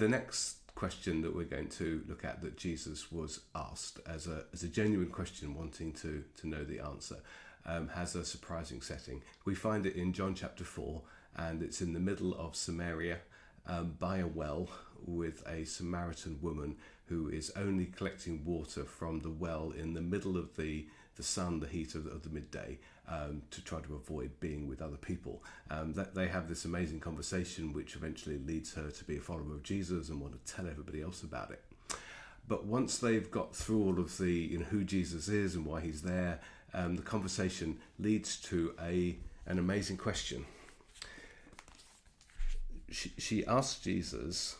The next question that we're going to look at that Jesus was asked as a genuine question, wanting to know the answer, has a surprising setting. We find it in John chapter 4, and it's in the middle of Samaria, by a well, with a Samaritan woman who is only collecting water from the well in the middle of the sun, the heat of the midday, to try to avoid being with other people. That they have this amazing conversation, which eventually leads her to be a follower of Jesus and want to tell everybody else about it. But once they've got through all of the who Jesus is and why he's there, the conversation leads to an amazing question. She asks Jesus,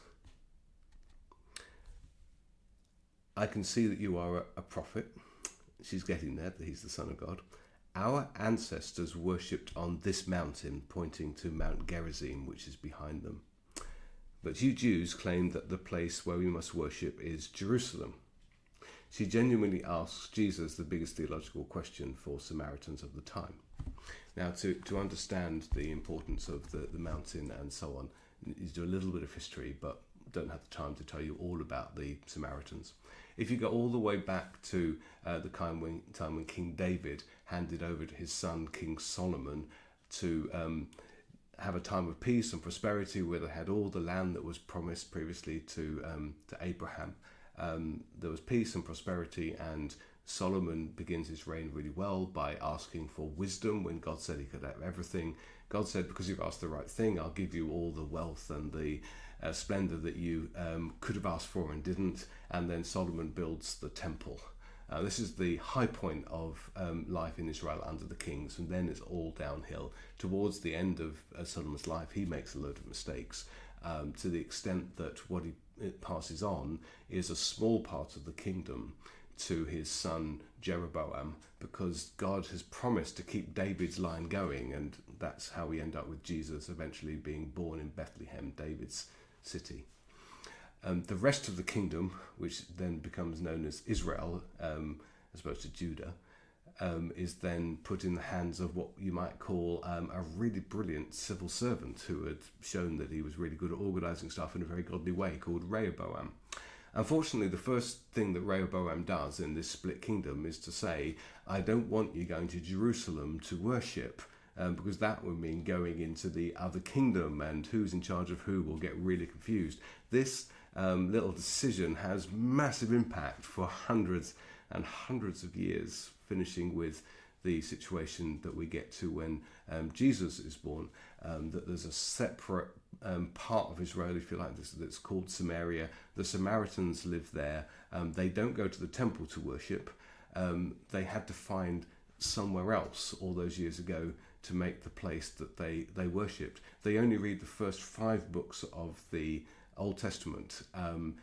I can see that you are a prophet. She's getting there, that he's the Son of God. Our ancestors worshipped on this mountain, pointing to Mount Gerizim, which is behind them. But you Jews claim that the place where we must worship is Jerusalem. She genuinely asks Jesus the biggest theological question for Samaritans of the time. Now, to understand the importance of the mountain and so on, you do a little bit of history, but don't have the time to tell you all about the Samaritans. If you go all the way back to the time when King David handed over to his son King Solomon to have a time of peace and prosperity, where they had all the land that was promised previously to Abraham, there was peace and prosperity, and Solomon begins his reign really well by asking for wisdom when God said he could have everything. God said, because you've asked the right thing, I'll give you all the wealth and the splendor that you could have asked for and didn't. And then Solomon builds the temple. This is the high point of life in Israel under the kings, and then it's all downhill. Towards the end of Solomon's life, he makes a load of mistakes, to the extent that what he passes on is a small part of the kingdom to his son Jeroboam, because God has promised to keep David's line going, and that's how we end up with Jesus eventually being born in Bethlehem, David's city. The rest of the kingdom, which then becomes known as Israel, as opposed to Judah, is then put in the hands of what you might call a really brilliant civil servant who had shown that he was really good at organising stuff in a very godly way, called Rehoboam. Unfortunately, the first thing that Rehoboam does in this split kingdom is to say, I don't want you going to Jerusalem to worship, because that would mean going into the other kingdom, and who's in charge of who will get really confused. This little decision has massive impact for hundreds and hundreds of years, finishing with the situation that we get to when Jesus is born, that there's a separate part of Israel, if you like, that's called Samaria. The Samaritans live there. They don't go to the temple to worship. They had to find somewhere else all those years ago to make the place that they worshipped. They only read the first 5 books of the Old Testament,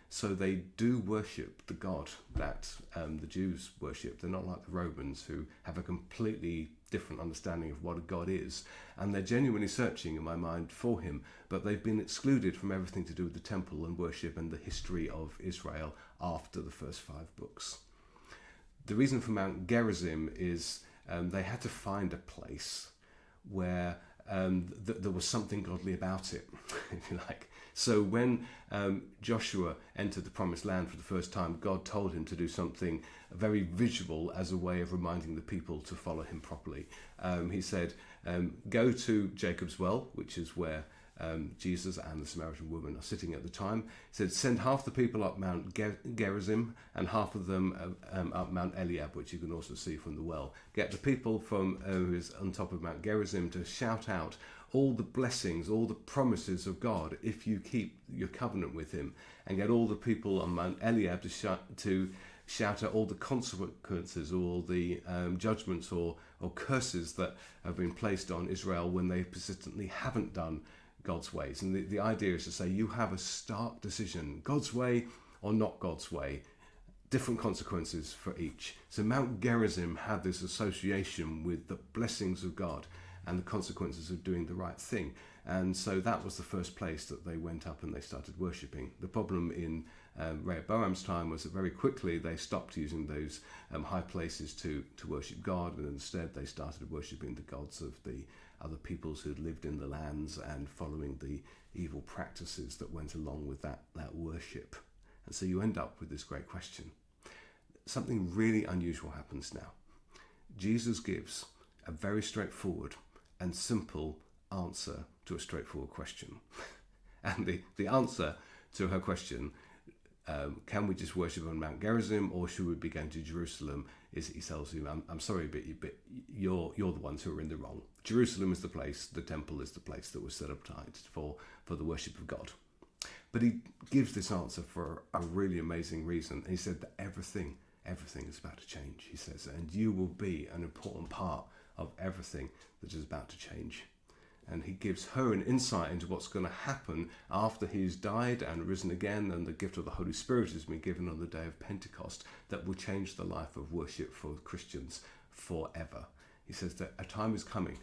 so they do worship the God that the Jews worship. They're not like the Romans, who have a completely different understanding of what a God is, and they're genuinely searching in my mind for him, but they've been excluded from everything to do with the temple and worship and the history of Israel after the first 5 books. The reason for Mount Gerizim is they had to find a place where there was something godly about it, if you like. So when Joshua entered the promised land for the first time, God told him to do something very visual as a way of reminding the people to follow him properly. He said, go to Jacob's well, which is where Jesus and the Samaritan woman are sitting at the time. He said, send half the people up Mount Gerizim and half of them up Mount Eliab, which you can also see from the well. Get the people from who's on top of Mount Gerizim to shout out all the blessings, all the promises of God if you keep your covenant with him, and get all the people on Mount Eliab to shout out all the consequences, all the judgments or curses that have been placed on Israel when they persistently haven't done God's ways. And the idea is to say you have a stark decision, God's way or not God's way, different consequences for each. So Mount Gerizim had this association with the blessings of God and the consequences of doing the right thing. And so that was the first place that they went up and they started worshipping. The problem in Rehoboam's time was that very quickly they stopped using those high places to worship God, and instead they started worshipping the gods of the other peoples who'd lived in the lands and following the evil practices that went along with that worship. And so you end up with this great question. Something really unusual happens now. Jesus gives a very straightforward and simple answer to a straightforward question. And the answer to her question, can we just worship on Mount Gerizim or should we be going to Jerusalem, is he tells you, I'm sorry, but you're the ones who are in the wrong. Jerusalem is the place, the temple is the place that was set up for the worship of God. But he gives this answer for a really amazing reason. He said that everything is about to change, he says, and you will be an important part of everything that is about to change. And he gives her an insight into what's going to happen after he's died and risen again, and the gift of the Holy Spirit has been given on the day of Pentecost that will change the life of worship for Christians forever. He says that a time is coming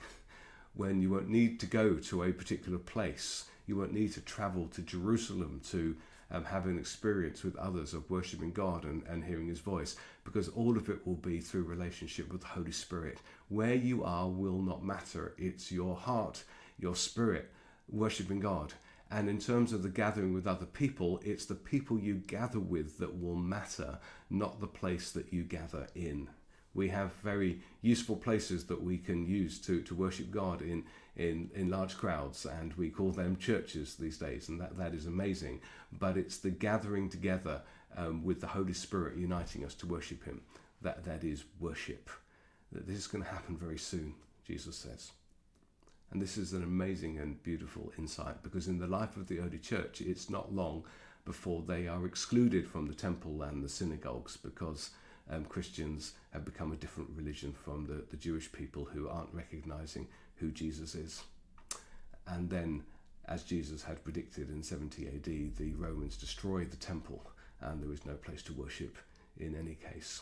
when you won't need to go to a particular place. You won't need to travel to Jerusalem to have an experience with others of worshipping God and hearing his voice, because all of it will be through relationship with the Holy Spirit. Where you are will not matter. It's your heart, your spirit, worshipping God. And in terms of the gathering with other people, it's the people you gather with that will matter, not the place that you gather in. We have very useful places that we can use to worship God in large crowds, and we call them churches these days, and that is amazing. But it's the gathering together with the Holy Spirit uniting us to worship him that is worship. That this is going to happen very soon, Jesus says. And this is an amazing and beautiful insight, because in the life of the early church, it's not long before they are excluded from the temple and the synagogues, because Christians have become a different religion from the Jewish people who aren't recognizing who Jesus is. And then, as Jesus had predicted in 70 AD, the Romans destroyed the temple and there was no place to worship in any case.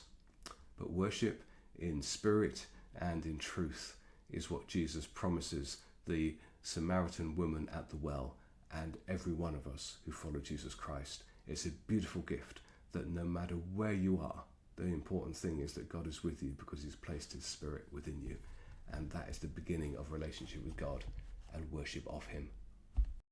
But worship in spirit and in truth is what Jesus promises the Samaritan woman at the well and every one of us who follow Jesus Christ. It's a beautiful gift that no matter where you are, the important thing is that God is with you because he's placed his spirit within you. And that is the beginning of relationship with God and worship of him.